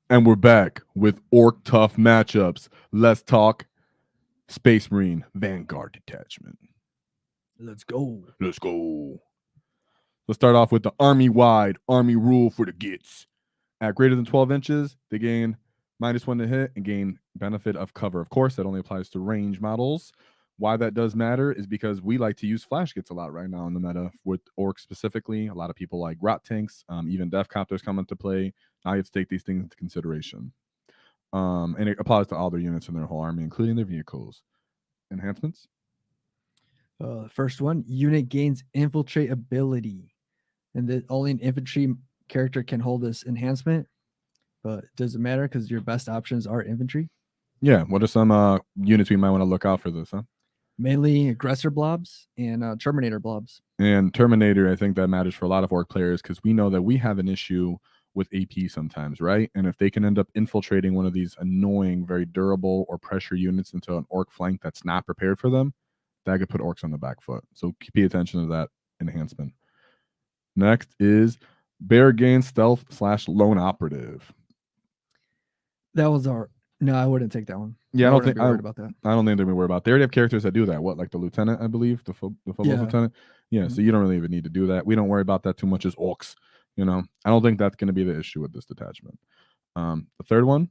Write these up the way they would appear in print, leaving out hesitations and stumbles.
And we're back with Orc Tough matchups. Let's talk Space Marine Vanguard Detachment. Let's go. Let's go. Let's start off with the army-wide army rule for the gits. At greater than 12 inches, they gain -1 to hit and gain benefit of cover. Of course, that only applies to range models. Why that does matter is because we like to use flash gits a lot right now in the meta with orcs specifically. A lot of people like rot tanks, even death copters come into play. Now you have to take these things into consideration. And it applies to all their units in their whole army, including their vehicles. Enhancements? First one, unit gains infiltrate ability. And only an infantry character can hold this enhancement, but it doesn't matter because your best options are infantry. Yeah, what are some units we might want to look out for this, huh? Mainly aggressor blobs and Terminator blobs. And Terminator, I think that matters for a lot of orc players because we know that we have an issue with AP sometimes, right? And if they can end up infiltrating one of these annoying, very durable or pressure units into an orc flank that's not prepared for them, that could put orcs on the back foot. So pay attention to that enhancement. Next is Bear Gain Stealth / Lone Operative. That was our. No, I wouldn't take that one. Yeah, I don't think worried about that. I don't think they're worried about. They already have characters that do that. What, like the lieutenant, I believe, the football lieutenant. Yeah, so you don't really even need to do that. We don't worry about that too much as orcs. You know, I don't think that's going to be the issue with this detachment. The third one,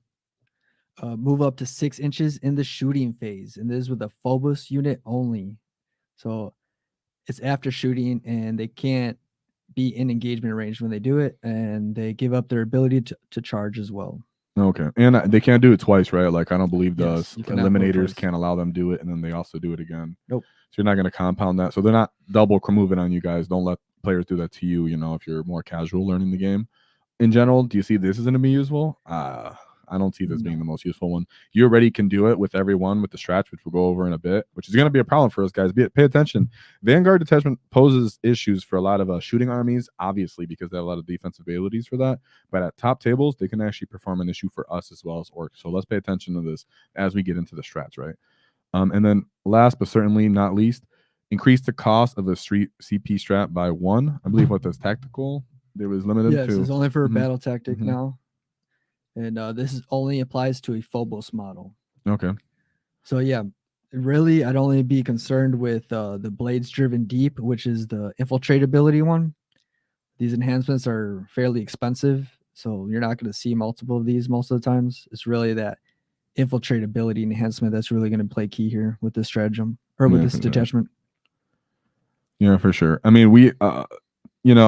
move up to 6 inches in the shooting phase, and this is with a Phobos unit only. So it's after shooting, and they can't be in engagement range when they do it, and they give up their ability to charge as well. Okay, and they can't do it twice, right? Like I don't believe the eliminators can't allow them to do it, and then they also do it again. Nope. So you're not going to compound that. So they're not double moving on you guys. Don't let players do that to you. You know, if you're more casual learning the game. In general, do you see this as going to be useful? I don't see this being the most useful one. You already can do it with every one with the strats, which we'll go over in a bit, which is going to be a problem for us guys. Pay attention. Vanguard Detachment poses issues for a lot of shooting armies, obviously, because they have a lot of defensive abilities for that. But at top tables, they can actually perform an issue for us as well as orcs. So let's pay attention to this as we get into the strats, right? And then last but certainly not least, increase the cost of a street CP strat by 1. I believe what that's tactical. There was limited to. Yes, it's only for a battle tactic now. And this only applies to a Phobos model. Okay. So yeah, really, I'd only be concerned with the Blades Driven Deep, which is the infiltratability one. These enhancements are fairly expensive, so you're not going to see multiple of these most of the times. It's really that infiltratability enhancement that's really going to play key here with this stratagem or with this detachment. Yeah, for sure. I mean, we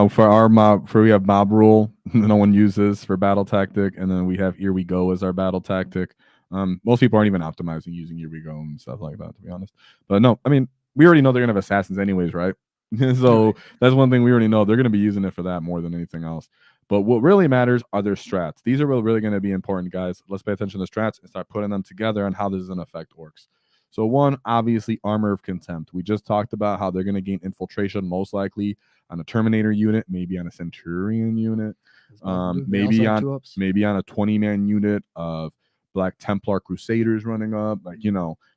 for our mob, we have mob rule, no one uses for battle tactic, and then we have Here We Go as our battle tactic. Most people aren't even optimizing using Here We Go and stuff like that, to be honest. But no, I mean, we already know they're gonna have assassins anyways, right? So that's one thing we already know. They're gonna be using it for that more than anything else. But what really matters are their strats. These are really going to be important, guys. Let's pay attention to the strats and start putting them together and how this is going to affect orcs. So one, obviously, Armor of Contempt. We just talked about how they're going to gain infiltration most likely on a Terminator unit, maybe on a Centurion unit, maybe on a 20-man unit of Black Templar Crusaders running up. Like,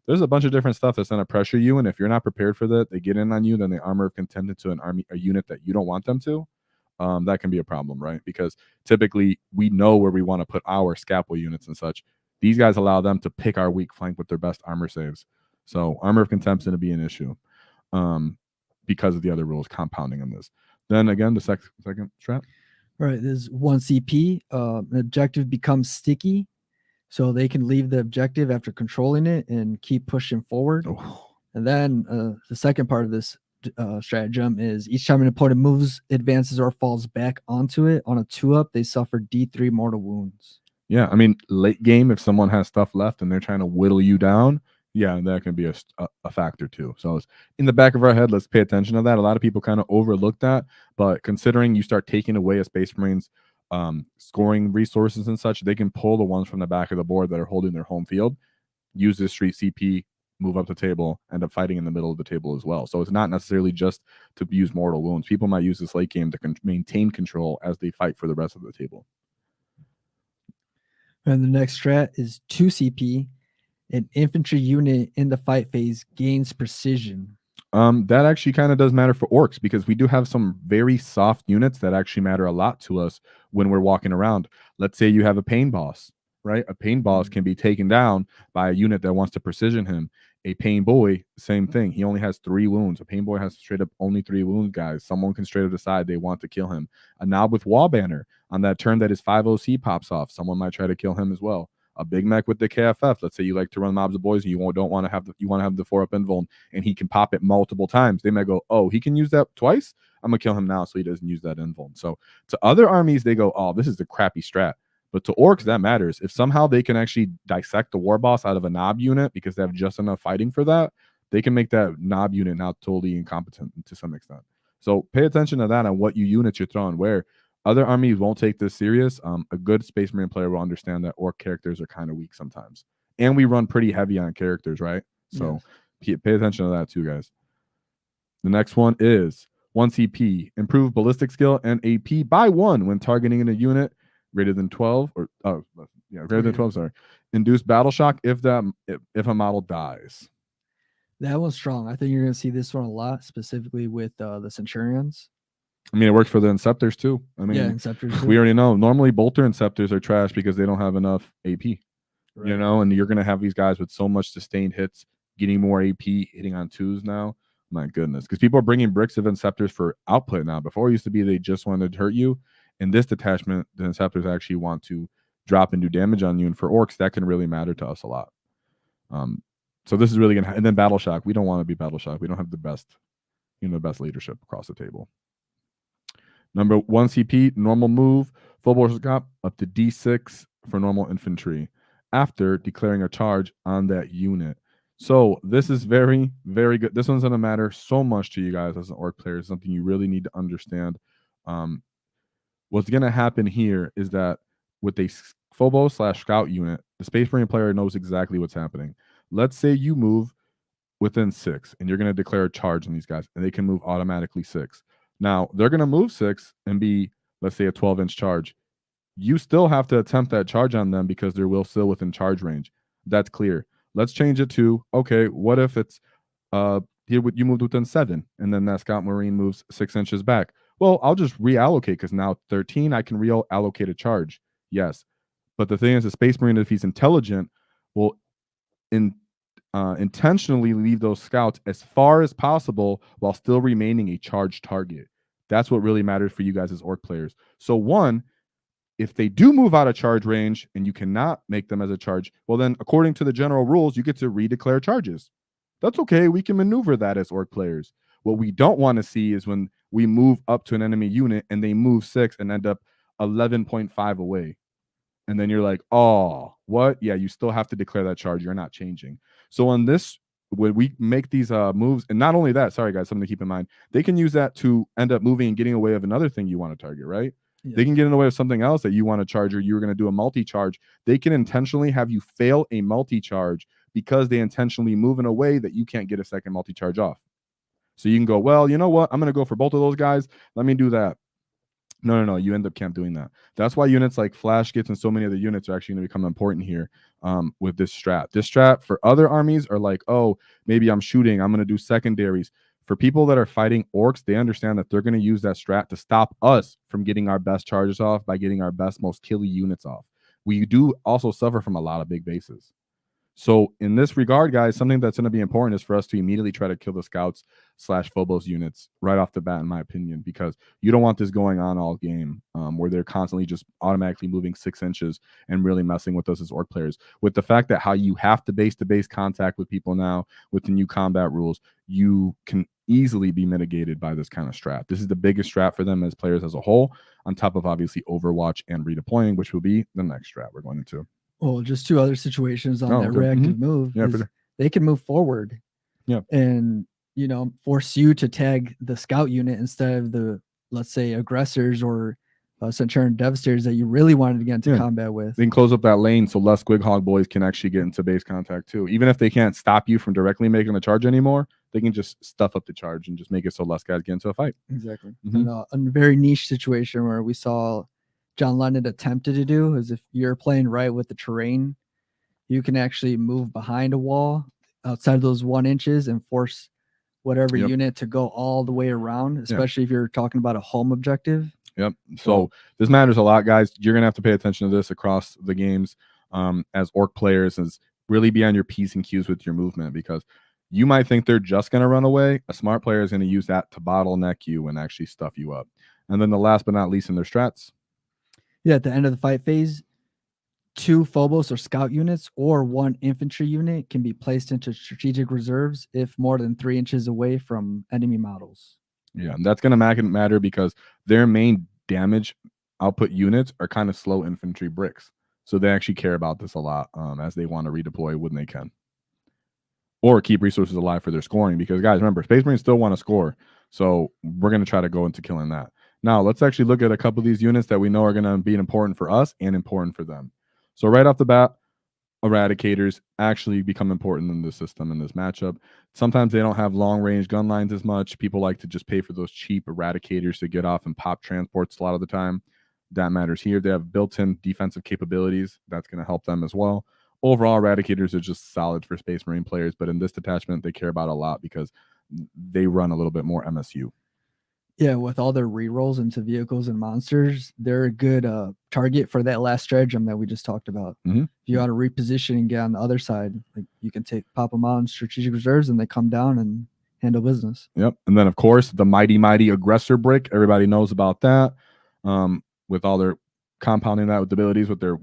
there's a bunch of different stuff that's going to pressure you. And if you're not prepared for that, they get in on you, then they Armor of Contempt into a unit that you don't want them to. That can be a problem, right? Because typically we know where we want to put our scalpel units and such. These guys allow them to pick our weak flank with their best armor saves. So Armor of Contempt is going to be an issue because of the other rules compounding on this. Then again, the second strat. Right, there's 1 CP. The objective becomes sticky, so they can leave the objective after controlling it and keep pushing forward. Oh. And then the second part of this stratagem is each time an opponent moves, advances, or falls back onto it on a 2-up, they suffer D3 mortal wounds. Yeah, I mean, late game, if someone has stuff left and they're trying to whittle you down, yeah, that can be a factor too. So it's in the back of our head, let's pay attention to that. A lot of people kind of overlook that, but considering you start taking away a Space Marine's scoring resources and such, they can pull the ones from the back of the board that are holding their home field, use this street CP, move up the table, end up fighting in the middle of the table as well. So it's not necessarily just to use mortal wounds. People might use this late game to maintain control as they fight for the rest of the table. And the next strat is 2 CP. An infantry unit in the fight phase gains precision. That actually kind of does matter for orcs because we do have some very soft units that actually matter a lot to us when we're walking around. Let's say you have a pain boss, right? A pain boss can be taken down by a unit that wants to precision him. A pain boy, same thing. He only has 3 wounds. A pain boy has straight up only 3 wounds, guys. Someone can straight up decide they want to kill him. A knob with wall banner on that turn that his 5 OC pops off. Someone might try to kill him as well. A big mech with the KFF. Let's say you like to run mobs of boys and you don't want to have you want to have the 4-up invuln and he can pop it multiple times. They might go, oh, he can use that twice. I'm gonna kill him now so he doesn't use that invuln. So to other armies, they go, oh, this is the crappy strat. But to orcs, that matters. If somehow they can actually dissect the war boss out of a knob unit because they have just enough fighting for that, they can make that knob unit now totally incompetent to some extent. So pay attention to that on what units you're throwing where. Other armies won't take this serious. A good Space Marine player will understand that orc characters are kind of weak sometimes. And we run pretty heavy on characters, right? So pay attention to that too, guys. The next one is 1 CP. Improve ballistic skill and AP by 1 when targeting in a unit greater than 12 or greater than 12, sorry. Induce battle shock if a model dies. That one's strong. I think you're going to see this one a lot, specifically with the Centurions. I mean, it works for the Inceptors too. I mean, Inceptors too. We already know. Normally, Bolter Inceptors are trash because they don't have enough AP. Right. You know, and you're going to have these guys with so much sustained hits, getting more AP, hitting on 2s now. My goodness. Because people are bringing bricks of Inceptors for output now. Before it used to be they just wanted to hurt you. In this detachment, the Inceptors actually want to drop and do damage on you. And for orcs, that can really matter to us a lot. So this is really going to... And then Battle Shock. We don't want to be Battle Shock. We don't have the best leadership across the table. Number 1 CP, normal move, full bore scout up to D6 for normal infantry after declaring a charge on that unit. So this is very, very good. This one's going to matter so much to you guys as an orc player. It's something you really need to understand. What's going to happen here is that with a Phobos/Scout unit, the Space Marine player knows exactly what's happening. Let's say you move within 6 and you're going to declare a charge on these guys and they can move automatically 6. Now, they're going to move 6 and be, let's say, a 12-inch charge. You still have to attempt that charge on them because they're still within charge range. That's clear. Let's change it to, okay, what if it's you moved within 7 and then that Scout Marine moves 6 inches back? Well, I'll just reallocate because now 13, I can reallocate a charge. Yes. But the thing is, the Space Marine, if he's intelligent, will intentionally leave those scouts as far as possible while still remaining a charged target. That's what really matters for you guys as orc players. So 1, if they do move out of charge range and you cannot make them as a charge, well then according to the general rules, you get to redeclare charges. That's okay. We can maneuver that as orc players. What we don't want to see is when we move up to an enemy unit and they move 6 and end up 11.5 away. And then you're like, oh, what? Yeah, you still have to declare that charge. You're not changing. So on this, when we make these moves, and not only that, sorry guys, something to keep in mind, they can use that to end up moving and getting away with another thing you want to target, right? Yes. They can get in the way of something else that you want to charge or you're going to do a multi-charge. They can intentionally have you fail a multi-charge because they intentionally move in a way that you can't get a second multi-charge off. So you can go, well, you know what? I'm going to go for both of those guys. Let me do that. No. You end up can't doing that. That's why units like Flash Gits and so many other units are actually going to become important here with this strat. This strat for other armies are like, oh, maybe I'm shooting. I'm going to do secondaries. For people that are fighting orcs, they understand that they're going to use that strat to stop us from getting our best charges off by getting our best, most killy units off. We do also suffer from a lot of big bases. So in this regard, guys, something that's going to be important is for us to immediately try to kill the Scouts/Phobos units right off the bat, in my opinion, because you don't want this going on all game where they're constantly just automatically moving 6 inches and really messing with us as orc players. With the fact that how you have to base-to-base contact with people now with the new combat rules, you can easily be mitigated by this kind of strat. This is the biggest strat for them as players as a whole, on top of obviously Overwatch and redeploying, which will be the next strat we're going into. Well, just 2 other situations on that reactive move. Yeah, for sure. They can move forward. Yeah. And, force you to tag the scout unit instead of the, let's say, aggressors or Centurion Devastators that you really wanted to get into combat with. They can close up that lane so less Squighog boys can actually get into base contact too. Even if they can't stop you from directly making the charge anymore, they can just stuff up the charge and just make it so less guys get into a fight. Exactly. And a very niche situation where we saw John Lennon attempted to do is if you're playing right with the terrain, you can actually move behind a wall outside of those 1 inches and force whatever Yep. unit to go all the way around, especially if you're talking about a home objective. Yep. So this matters a lot, guys. You're gonna have to pay attention to this across the games as orc players, is really be on your P's and Q's with your movement, because you might think they're just gonna run away. A smart player is gonna use that to bottleneck you and actually stuff you up. And then the last but not least in their strats. Yeah, at the end of the fight phase, 2 Phobos or scout units or 1 infantry unit can be placed into strategic reserves if more than 3 inches away from enemy models. Yeah, and that's going to matter because their main damage output units are kind of slow infantry bricks. So they actually care about this a lot as they want to redeploy when they can. Or keep resources alive for their scoring, because, guys, remember, Space Marines still want to score. So we're going to try to go into killing that. Now, let's actually look at a couple of these units that we know are going to be important for us and important for them. So right off the bat, Eradicators actually become important in the system in this matchup. Sometimes they don't have long range gun lines as much. People like to just pay for those cheap Eradicators to get off and pop transports a lot of the time. That matters here. They have built-in defensive capabilities. That's going to help them as well. Overall, Eradicators are just solid for Space Marine players, but in this detachment, they care about a lot because they run a little bit more MSU. Yeah, with all their rerolls into vehicles and monsters, they're a good target for that last stratagem that we just talked about. Mm-hmm. If you want to reposition and get on the other side, like you can pop them out in strategic reserves, and they come down and handle business. Yep. And then, of course, the mighty aggressor brick. Everybody knows about that. With all their compounding that with abilities with their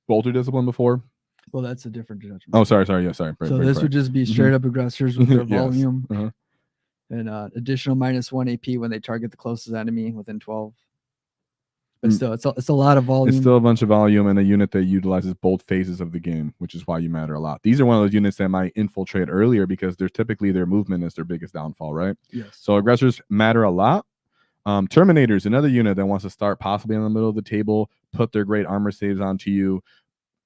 bolter discipline before. Well, that's a different judgment. Oh, sorry. Yeah, sorry. So this would just be straight up aggressors with their Yes. volume. Uh-huh. And additional -1 AP when they target the closest enemy within 12. But still, it's a lot of volume. It's still a bunch of volume, and a unit that utilizes both phases of the game, which is why you matter a lot. These are one of those units that might infiltrate earlier because they're typically their movement is their biggest downfall, right? Yes. So aggressors matter a lot. Terminators, another unit that wants to start possibly in the middle of the table, put their great armor saves onto you.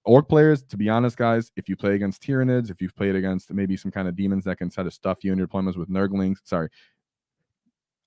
Orc players, to be honest, guys, if you play against Tyranids, if you've played against maybe some kind of demons that can try to stuff you in your deployments with Nurglings,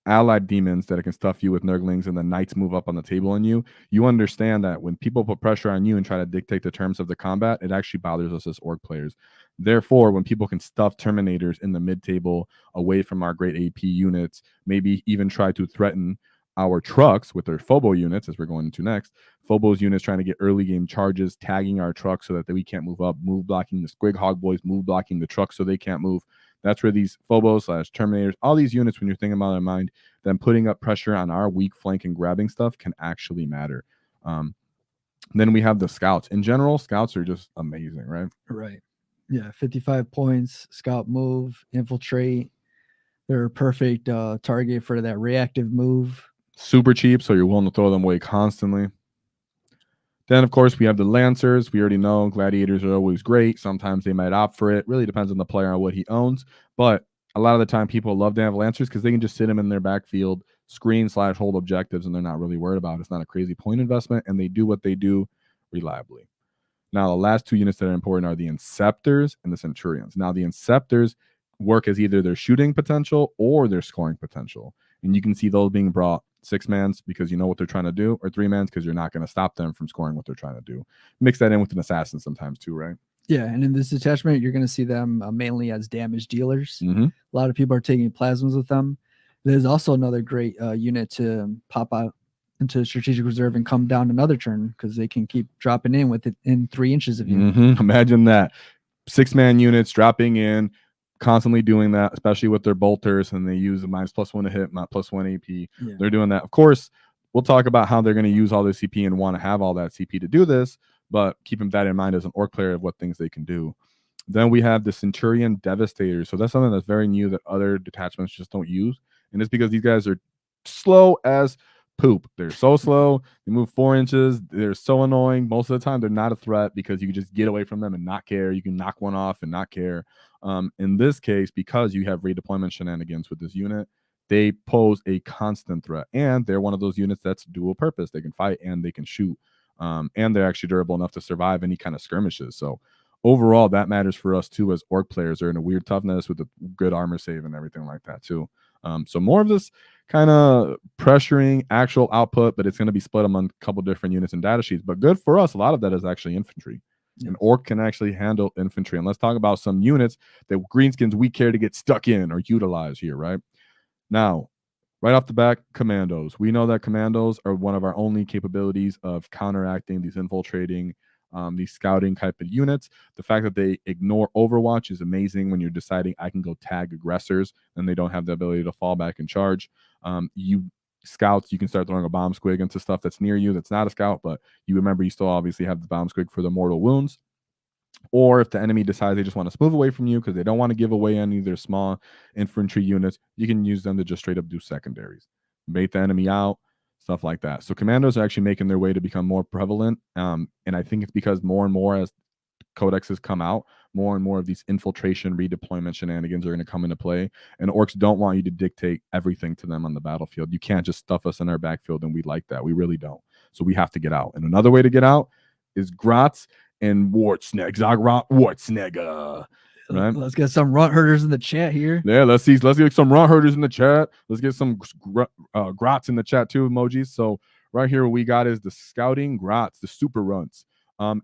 allied demons that can stuff you with Nurglings, and the knights move up on the table on you, you understand that when people put pressure on you and try to dictate the terms of the combat, it actually bothers us as orc players. Therefore, when people can stuff Terminators in the mid-table away from our great AP units, maybe even try to threaten our trucks with their Phobo units, as we're going into next. Phobo's units trying to get early game charges, tagging our trucks so that we can't move up, move blocking the Squig Hog Boys, move blocking the trucks so they can't move. That's where these Phobos / Terminators, all these units, when you're thinking about their mind, then putting up pressure on our weak flank and grabbing stuff can actually matter. Then we have the scouts. In general, scouts are just amazing, right? Right. Yeah, 55 points, scout move, infiltrate. They're a perfect target for that reactive move. Super cheap, so you're willing to throw them away constantly. Then, of course, we have the Lancers. We already know Gladiators are always great. Sometimes they might opt for it. Really depends on the player on what he owns. But a lot of the time, people love to have Lancers because they can just sit them in their backfield, screen / hold objectives, and they're not really worried about it. It's not a crazy point investment, and they do what they do reliably. Now, the last two units that are important are the Inceptors and the Centurions. Now, the Inceptors work as either their shooting potential or their scoring potential. And you can see those being brought 6-mans because you know what they're trying to do, or 3-mans because you're not going to stop them from scoring what they're trying to do. Mix that in with an assassin sometimes too, right? Yeah, and in this detachment, you're going to see them mainly as damage dealers. Mm-hmm. A lot of people are taking plasmas with them. There's also another great unit to pop out into strategic reserve and come down another turn because they can keep dropping in within 3 inches of you. Mm-hmm. Imagine that. 6-man units dropping in, constantly doing that, especially with their bolters, and they use a -+1 to hit, not +1 AP. Yeah. They're doing that. Of course, we'll talk about how they're going to use all their CP and want to have all that CP to do this, but keeping that in mind as an orc player of what things they can do. Then we have the Centurion Devastators. So that's something that's very new that other detachments just don't use. And it's because these guys are slow as poop. They're so slow. They move 4 inches. They're so annoying. Most of the time, they're not a threat because you can just get away from them and not care. You can knock one off and not care. In this case, because you have redeployment shenanigans with this unit, they pose a constant threat. And they're one of those units that's dual purpose. They can fight and they can shoot. And they're actually durable enough to survive any kind of skirmishes. So overall, that matters for us too as orc players. They're in a weird toughness with a good armor save and everything like that too. So more of this kind of pressuring actual output, but it's going to be split among a couple different units and data sheets. But good for us, a lot of that is actually infantry. An orc can actually handle infantry. And let's talk about some units that greenskins we care to get stuck in or utilize here, right? Now, right off the bat, commandos. We know that commandos are one of our only capabilities of counteracting these infiltrating, these scouting type of units. The fact that they ignore Overwatch is amazing when you're deciding I can go tag aggressors and they don't have the ability to fall back and charge. You scouts, you can start throwing a bomb squig into stuff that's near you that's not a scout, but you remember you still obviously have the bomb squig for the mortal wounds. Or if the enemy decides they just want to move away from you because they don't want to give away any of their small infantry units, you can use them to just straight up do secondaries, bait the enemy out, stuff like that. So commandos are actually making their way to become more prevalent. And I think it's because more and more as codexes come out, more and more of these infiltration redeployment shenanigans are going to come into play. And orcs don't want you to dictate everything to them on the battlefield. You can't just stuff us in our backfield, and we like that. We really don't. So we have to get out. And another way to get out is Grotz and Wartsneg, Zagrot Wartsnega. Right? Let's get some runt herders in the chat here. Yeah, let's get some runt herders in the chat. Let's get some grots in the chat too, emojis. So right here, what we got is the scouting grots, the super runts.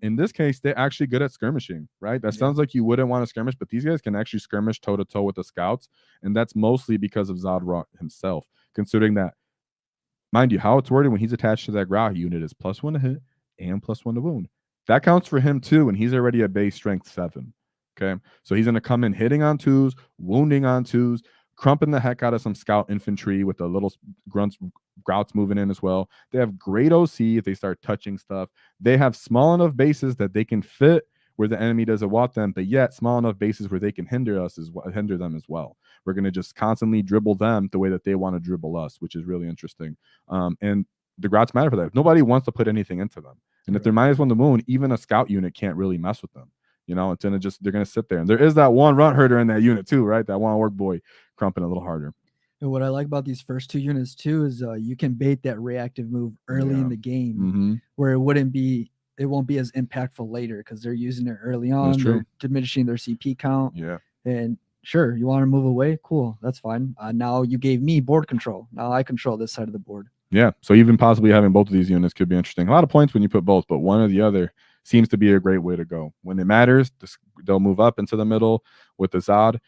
In this case, they're actually good at skirmishing, right? That sounds like you wouldn't want to skirmish, but these guys can actually skirmish toe to toe with the scouts, and that's mostly because of Zadrot himself. Considering that, mind you, how it's worded when he's attached to that grot unit is +1 to hit and +1 to wound. That counts for him too, and he's already at base strength 7. Okay, so he's going to come in hitting on 2s, wounding on 2s, crumping the heck out of some scout infantry with the little grouts moving in as well. They have great OC if they start touching stuff. They have small enough bases that they can fit where the enemy doesn't want them, but yet small enough bases where they can hinder them as well. We're going to just constantly dribble them the way that they want to dribble us, which is really interesting. And the grouts matter for that. Nobody wants to put anything into them. And if they're -1 to wound, even a scout unit can't really mess with them. You know, it's gonna they're gonna sit there. And there is that one runt herder in that unit too, right? That one orc boy crumping a little harder. And what I like about these first 2 units too is you can bait that reactive move early in the game, where it won't be as impactful later because they're using it early on. They're diminishing their CP count. Yeah. And sure, you want to move away? Cool, that's fine. Now you gave me board control. Now I control this side of the board. Yeah. So even possibly having both of these units could be interesting. A lot of points when you put both, but one or the other seems to be a great way to go. When it matters, they'll move up into the middle with the Zod.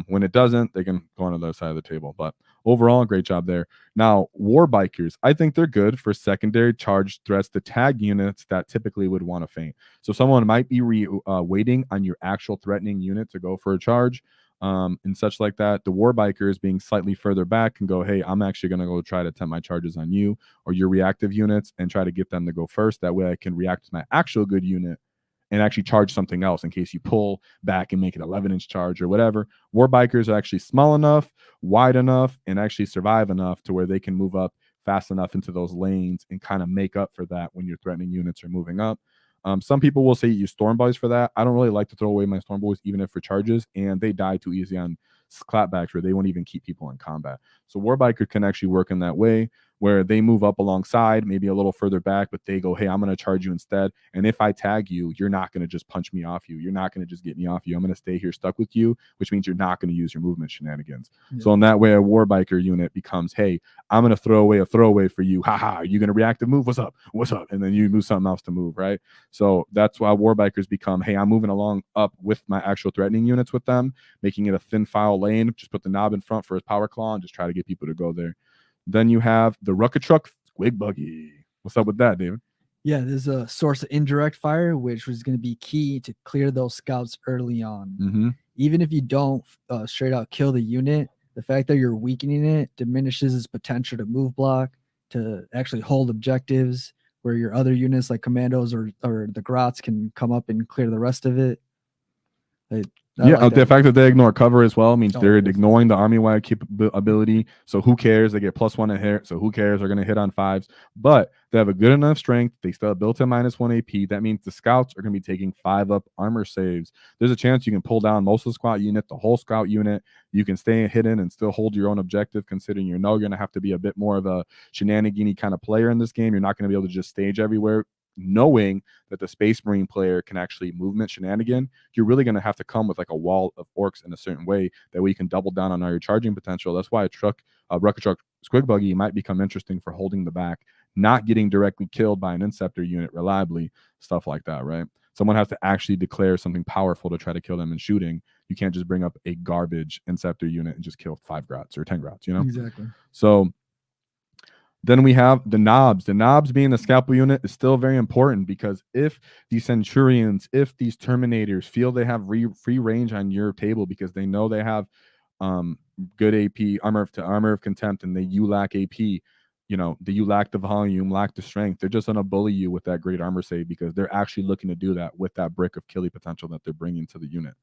When it doesn't, they can go on the other side of the table. But overall, great job there. Now, War Bikers, I think they're good for secondary charge threats, the tag units that typically would want to feint. So someone might be waiting on your actual threatening unit to go for a charge. And such like that. The War Bikers being slightly further back can go, hey, I'm actually going to go try to attempt my charges on you or your reactive units and try to get them to go first. That way I can react to my actual good unit and actually charge something else in case you pull back and make it 11-inch charge or whatever. War Bikers are actually small enough, wide enough, and actually survive enough to where they can move up fast enough into those lanes and kind of make up for that when your threatening units are moving up. Some people will say use Storm Boys for that. I don't really like to throw away my Storm Boys, even if for charges, and they die too easy on clapbacks where they won't even keep people in combat. So Warbiker can actually work in that way where they move up alongside, maybe a little further back, but they go, hey, I'm going to charge you instead. And if I tag you, you're not going to just punch me off you. You're not going to just get me off you. I'm going to stay here stuck with you, which means you're not going to use your movement shenanigans. Yeah. So in that way, a Warbiker unit becomes, hey, I'm going to throw away a throwaway for you. Haha, are you going to reactive move? What's up? What's up? And then you move something else to move, right? So that's why Warbikers become, hey, I'm moving along up with my actual threatening units with them, making it a thin file lane. Just put the knob in front for his power claw and just try to get people to go there. Then you have the Rucka Truck Squig Buggy. What's up with that, David? Yeah, there's a source of indirect fire, which was going to be key to clear those scouts early on. Mm-hmm. Even if you don't straight out kill the unit, the fact that you're weakening it diminishes its potential to move block, to actually hold objectives, where your other units like commandos or the grots can come up and clear the rest of it. The fact that they ignore cover as well means they're ignoring the army-wide capability. So who cares? They get +1 to hit. So who cares? They're going to hit on 5s. But they have a good enough strength. They still have built-in -1 AP. That means the scouts are going to be taking 5-up armor saves. There's a chance you can pull down most of the squad unit, the whole scout unit. You can stay hidden and still hold your own objective, considering you're going to have to be a bit more of a shenanigan-y kind of player in this game. You're not going to be able to just stage everywhere. Knowing that the Space Marine player can actually movement shenanigan, you're really going to have to come with like a wall of orcs in a certain way. That way you can double down on all your charging potential. That's why a Rucka Truck Squig Buggy might become interesting for holding the back, not getting directly killed by an Inceptor unit reliably, stuff like that, right? Someone has to actually declare something powerful to try to kill them in shooting. You can't just bring up a garbage Inceptor unit and just kill 5 grots or 10 grots, you know? Exactly. So then we have the knobs. The knobs being the scalpel unit is still very important, because if these Centurions, if these Terminators feel they have free range on your table because they know they have good AP, armor of contempt, and you lack AP, you know, you lack the volume, lack the strength, they're just going to bully you with that great armor save, because they're actually looking to do that with that brick of killing potential that they're bringing to the unit,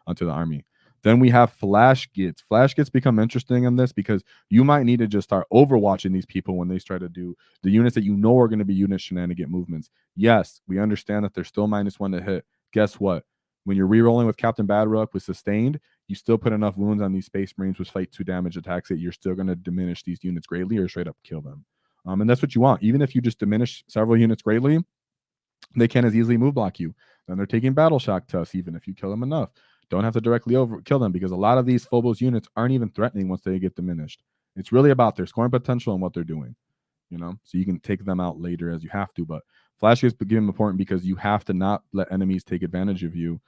onto the army. Then we have flash gits. Flash gits become interesting in this because you might need to just start overwatching these people when they try to do the units that you know are going to be unit shenanigan movements. Yes, we understand that they're still -1 to hit. Guess what? When you're rerolling with Captain Badrock with sustained, you still put enough wounds on these Space Marines with fight 2 damage attacks that you're still going to diminish these units greatly or straight up kill them. And that's what you want. Even if you just diminish several units greatly, they can't as easily move block you. Then they're taking battle shock to us, even if you kill them enough. Don't have to directly kill them, because a lot of these Phobos units aren't even threatening once they get diminished. It's really about their scoring potential and what they're doing, you know? So you can take them out later as you have to, but flash gets become important because you have to not let enemies take advantage of you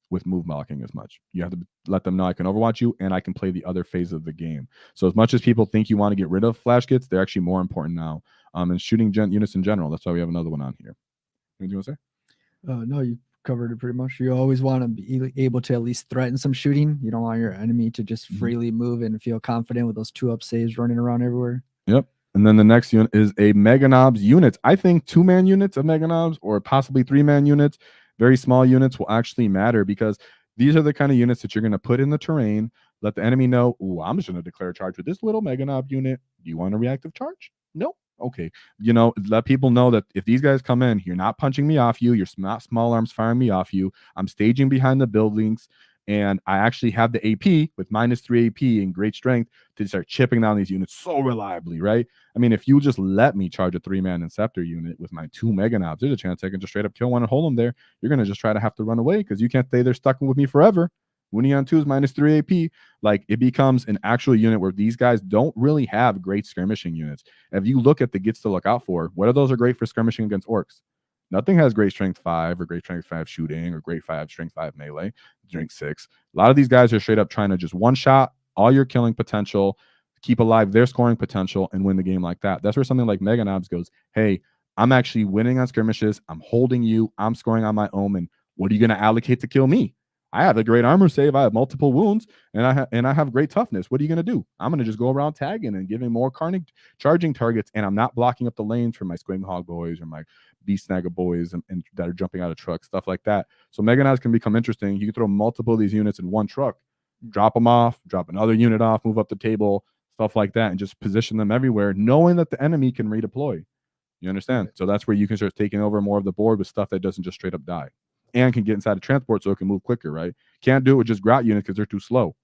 with move blocking as much. You have to let them know I can overwatch you and I can play the other phase of the game. So as much as people think you want to get rid of flash gits, they're actually more important now. And shooting units in general. That's why we have another one on here. What do you want to say? No, you covered it pretty much. You always want to be able to at least threaten some shooting. You don't want your enemy to just freely move and feel confident with those 2-up saves running around everywhere. Yep. And then the next unit is a Mega Knobs unit. I think 2-man units of Mega Knobs, or possibly 3-man units, very small units, will actually matter, because these are the kind of units that you're going to put in the terrain, let the enemy know, ooh, I'm just going to declare a charge with this little Mega Knob unit. Do you want a reactive charge? No. Okay. You know, let people know that if these guys come in, you're not punching me off you. You're not small arms firing me off you. I'm staging behind the buildings, and I actually have the AP with -3 AP and great strength to start chipping down these units so reliably, right? I mean, if you just let me charge a 3-man Inceptor unit with my 2 Mega Knobs, there's a chance I can just straight up kill one and hold them there. You're going to just try to have to run away because you can't stay there stuck with me forever. Winning on 2 is -3 AP. Like, it becomes an actual unit where these guys don't really have great skirmishing units. If you look at the gets to look out for, what of those are great for skirmishing against orcs? Nothing has great strength 5 or great strength 5 shooting or great 5 strength 5 melee, strength 6. A lot of these guys are straight up trying to just one-shot all your killing potential, keep alive their scoring potential, and win the game like that. That's where something like Mega Knobs goes, hey, I'm actually winning on skirmishes. I'm holding you. I'm scoring on my own. And what are you going to allocate to kill me? I have a great armor save. I have multiple wounds, and I have great toughness. What are you going to do? I'm going to just go around tagging and giving more carnage charging targets, and I'm not blocking up the lanes for my Squing Hog boys or my Beast Snagger boys and that are jumping out of trucks, stuff like that. So Mega Knobs can become interesting. You can throw multiple of these units in one truck, drop them off, drop another unit off, move up the table, stuff like that, and just position them everywhere, knowing that the enemy can redeploy. You understand? Right. So that's where you can start taking over more of the board with stuff that doesn't just straight up die, and can get inside the transport so it can move quicker, right? Can't do it with just grot units because they're too slow.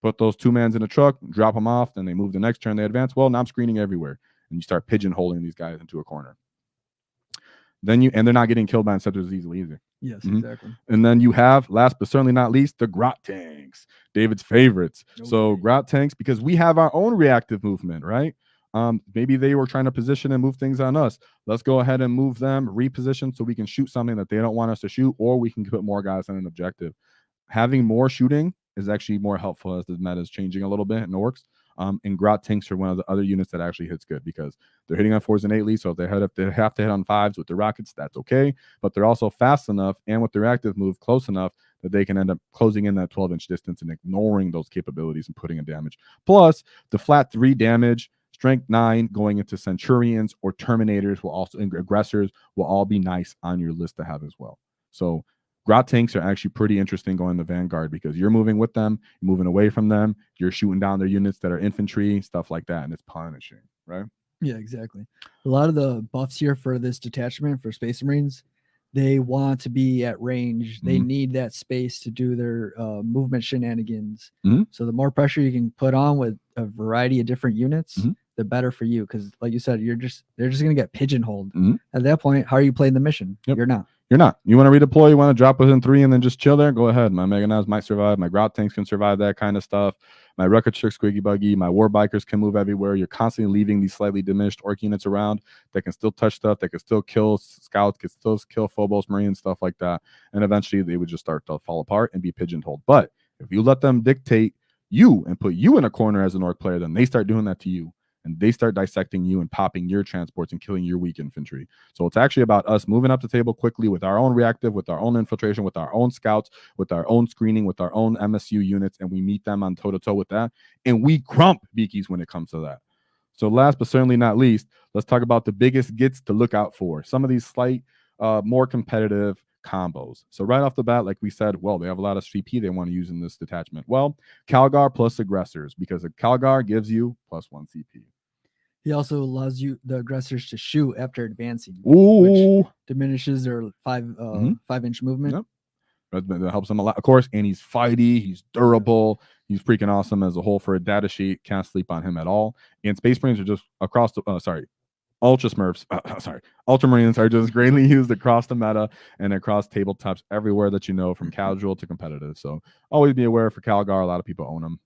Put those 2-mans in a truck, drop them off, then they move the next turn, they advance. Well, now I'm screening everywhere, and you start pigeonholing these guys into a corner. And they're not getting killed by Inceptors as easily either. Yes, exactly. And then you have, last but certainly not least, the grot tanks, David's favorites. Okay. So grot tanks, because we have our own reactive movement, right? Maybe they were trying to position and move things on us. Let's go ahead and move them, reposition, so we can shoot something that they don't want us to shoot, or we can put more guys on an objective. Having more shooting is actually more helpful as the meta is changing a little bit in Orks. And grot tanks are one of the other units that actually hits good, because they're hitting on 4s and 8s. So if they have to hit on 5s with the rockets, that's okay. But they're also fast enough, and with their active move, close enough that they can end up closing in that 12-inch distance and ignoring those capabilities and putting in damage. Plus, the flat 3 damage, strength 9 going into Centurions or Terminators will also, and aggressors will all be nice on your list to have as well. So grot tanks are actually pretty interesting going to Vanguard, because you're moving with them, moving away from them, you're shooting down their units that are infantry, stuff like that, and it's punishing, right? Yeah, exactly. A lot of the buffs here for this detachment for Space Marines, they want to be at range. They need that space to do their movement shenanigans. So the more pressure you can put on with a variety of different units, the better for you. Because like you said, they're just going to get pigeonholed. At that point, how are you playing the mission? Yep. You're not. You're not. You want to redeploy, you want to drop within 3 and then just chill there, go ahead. My Mega Knobs might survive. My grot tanks can survive that kind of stuff. My Record Trick Squiggy Buggy, my War Bikers can move everywhere. You're constantly leaving these slightly diminished Orc units around that can still touch stuff, that can still kill scouts, can still kill Phobos Marines, stuff like that. And eventually they would just start to fall apart and be pigeonholed. But if you let them dictate you and put you in a corner as an Orc player, then they start doing that to you. And they start dissecting you and popping your transports and killing your weak infantry. So it's actually about us moving up the table quickly with our own reactive, with our own infiltration, with our own scouts, with our own screening, with our own MSU units, and we meet them on toe-to-toe with that. And we crump Beakies when it comes to that. So last but certainly not least, let's talk about the biggest gets to look out for. Some of these slight, more competitive combos. So right off the bat, like we said, well, they have a lot of CP they want to use in this detachment. Well, Calgar plus aggressors, because a Calgar gives you +1 CP. He also allows you, the aggressors, to shoot after advancing, Ooh. which diminishes their 5-inch movement. Yep. That helps him a lot, of course. And he's fighty, he's durable, he's freaking awesome as a whole for a data sheet. Can't sleep on him at all. And Space Marines are just across the Ultra Smurfs, Ultramarines are just greatly used across the meta and across tabletops everywhere that you know, from casual to competitive. So always be aware for Calgar. A lot of people own them.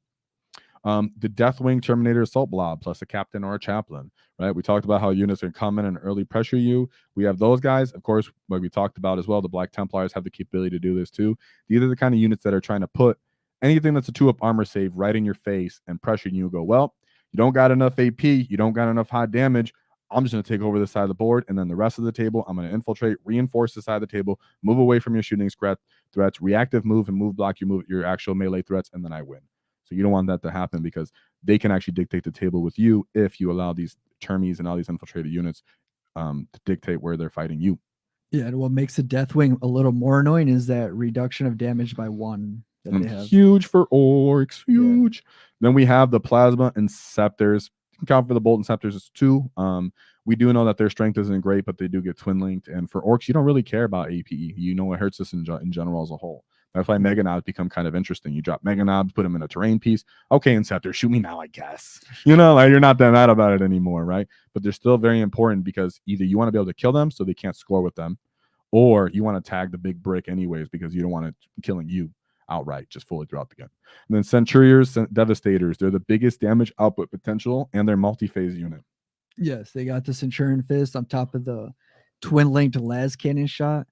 The Deathwing Terminator Assault Blob plus a captain or a chaplain, right? We talked about how units can come in and early pressure you. We have those guys. Of course, like we talked about as well, the Black Templars have the capability to do this too. These are the kind of units that are trying to put anything that's a 2-up armor save right in your face and pressuring you. Go, well, you don't got enough AP, you don't got enough high damage. I'm just going to take over this side of the board, and then the rest of the table, I'm going to infiltrate, reinforce the side of the table, move away from your shooting threats, reactive move, and move block your actual melee threats, and then I win. So you don't want that to happen, because they can actually dictate the table with you if you allow these termies and all these infiltrated units to dictate where they're fighting you. Yeah, and what makes the Deathwing a little more annoying is that reduction of damage by 1 that they have. Huge for Orks, huge. Yeah. Then we have the Plasma Inceptors. You can count for the Bolt Inceptors as 2. We do know that their strength isn't great, but they do get twin linked. And for Orks, you don't really care about APE. You know it hurts us in general as a whole. That's why Mega Knobs become kind of interesting. You drop Mega Knobs, put them in a terrain piece. Okay, Inceptor, shoot me now, I guess. You know, like you're not that mad about it anymore, right? But they're still very important, because either you want to be able to kill them so they can't score with them, or you want to tag the big brick anyways, because you don't want it killing you outright just fully throughout the game. And then Centuriers, Devastators, they're the biggest damage output potential, and they're multi-phase unit. Yes, they got the Centurion Fist on top of the twin-linked las cannon shot,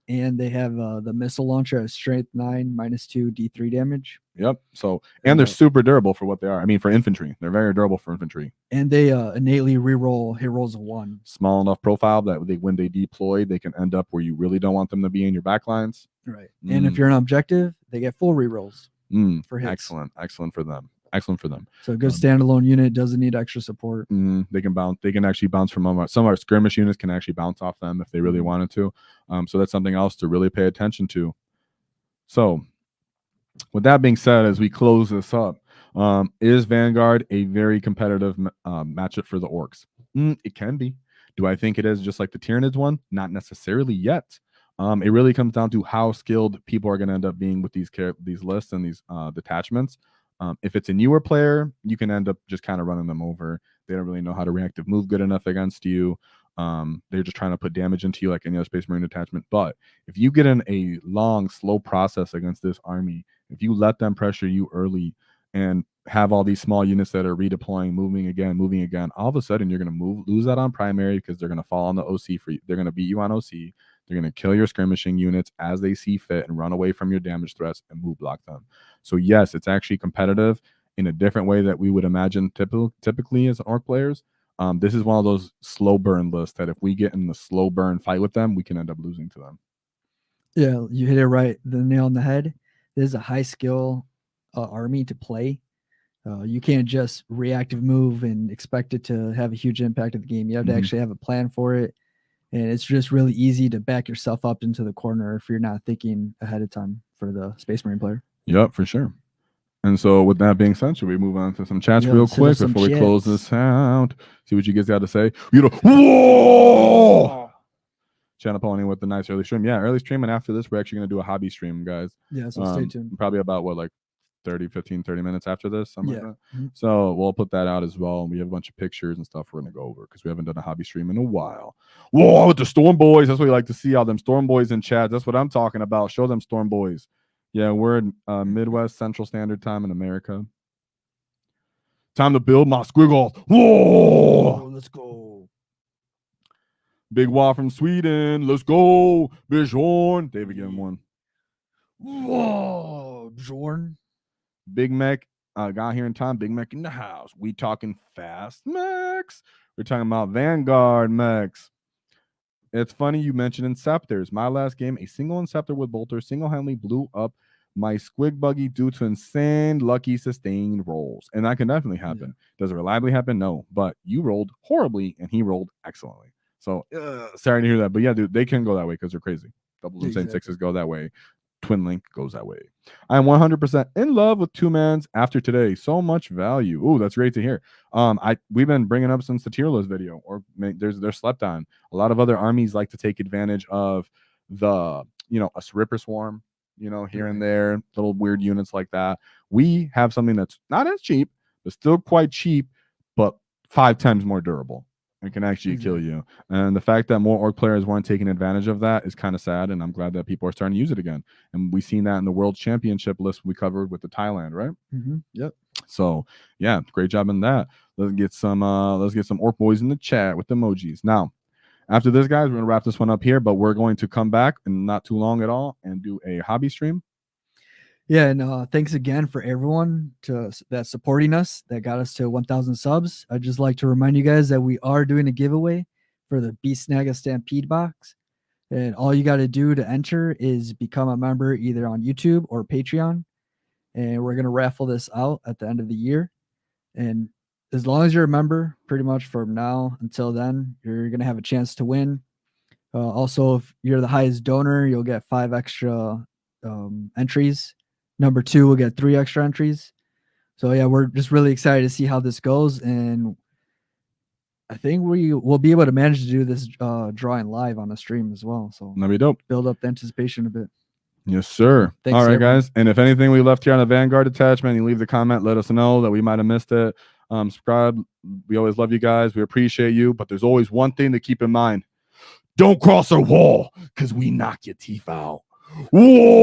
and they have the missile launcher at strength 9, -2 D3 damage. Yep. So, and they're super durable for what they are. I mean, for infantry, they're very durable for infantry. And they innately reroll hit rolls of 1. Small enough profile that when they deploy, they can end up where you really don't want them to be in your backlines. Right. And if you're an objective, they get full rerolls for hits. Excellent for them. Excellent for them. So a good standalone unit doesn't need extra support. They can bounce. They can actually bounce from them. Some of our skirmish units can actually bounce off them if they really wanted to. So that's something else to really pay attention to. So with that being said, as we close this up, is Vanguard a very competitive matchup for the Orks? It can be. Do I think it is just like the Tyranids one? Not necessarily yet. It really comes down to how skilled people are going to end up being with these lists and these detachments. If it's a newer player, you can end up just kind of running them over. They don't really know how to reactive move good enough against you. They're just trying to put damage into you like any other Space Marine detachment. But if you get in a long, slow process against this army, if you let them pressure you early and have all these small units that are redeploying, moving again, all of a sudden you're going to lose that on primary, because they're going to fall on the OC for you. They're going to beat you on OC. They're going to kill your skirmishing units as they see fit and run away from your damage threats and move block them. So yes, it's actually competitive in a different way that we would imagine typically as Orc players. This is one of those slow burn lists that if we get in the slow burn fight with them, we can end up losing to them. Yeah, you hit it right. The nail on the head. This is a high skill army to play. You can't just reactive move and expect it to have a huge impact of the game. You have to actually have a plan for it. And it's just really easy to back yourself up into the corner if you're not thinking ahead of time for the Space Marine player. Yep, for sure. And so with that being said, should we move on to some chats real quick before we close this out? See what you guys got to say. Whoa! Channel Pony with the nice early stream. Yeah, early stream. And after this, we're actually going to do a hobby stream, guys. Yeah, so stay tuned. Probably about like 30 minutes after this, something like that. So we'll put that out as well. And we have a bunch of pictures and stuff we're going to go over, because we haven't done a hobby stream in a while. Whoa, with the Storm Boys. That's what we like to see, all them Storm Boys in chat. That's what I'm talking about. Show them Storm Boys. Yeah, we're in Midwest Central Standard Time in America. Time to build my squiggles. Whoa! let's go. Big WAAAGH from Sweden. Let's go. Bjorn. David, give him one. Whoa, Bjorn. Big Mech. Got here in time. Big Mech in the house. We talking fast mechs. We're talking about Vanguard mechs. It's funny you mentioned Inceptors. My last game, a single Inceptor with Bolter single-handedly blew up my squig buggy due to insane lucky sustained rolls. And that can definitely happen. Does it reliably happen? No. But you rolled horribly and he rolled excellently. So sorry to hear that. But yeah, dude, they can go that way because they're crazy. Doubles and same sixes go that way. Twin Link goes that way. I am 100% in love with 2-mans after today. So much value. Ooh, that's great to hear. We've been bringing up since the tier list video, or they're slept on. A lot of other armies like to take advantage of the, a Ripper Swarm, here and there, little weird units like that. We have something that's not as cheap, but still quite cheap, but 5 times more durable. It can actually kill you. And the fact that more Orc players weren't taking advantage of that is kind of sad, and I'm glad that people are starting to use it again. And we've seen that in the World Championship list we covered with the Thailand, right? Yep. So yeah, great job in that. Let's get some Orc boys in the chat with emojis. Now, after this, guys, we're gonna wrap this one up here, but we're going to come back in not too long at all and do a hobby stream. Yeah, and thanks again for everyone that's supporting us, that got us to 1,000 subs. I'd just like to remind you guys that we are doing a giveaway for the Beast Snagga Stampede box. And all you got to do to enter is become a member either on YouTube or Patreon. And we're going to raffle this out at the end of the year. And as long as you're a member, pretty much from now until then, you're going to have a chance to win. Also, if you're the highest donor, you'll get 5 extra entries. Number 2 will get 3 extra entries. So yeah, we're just really excited to see how this goes, and I think we will be able to manage to do this drawing live on the stream as well. So that'd be dope. Build up the anticipation a bit. Yes, sir. Thanks, all right, everyone. guys. And if anything we left here on the Vanguard Detachment, you leave the comment, let us know that we might have missed it. Subscribe. We always love you guys. We appreciate you. But there's always one thing to keep in mind. Don't cross our wall, because we knock your teeth out. Whoa!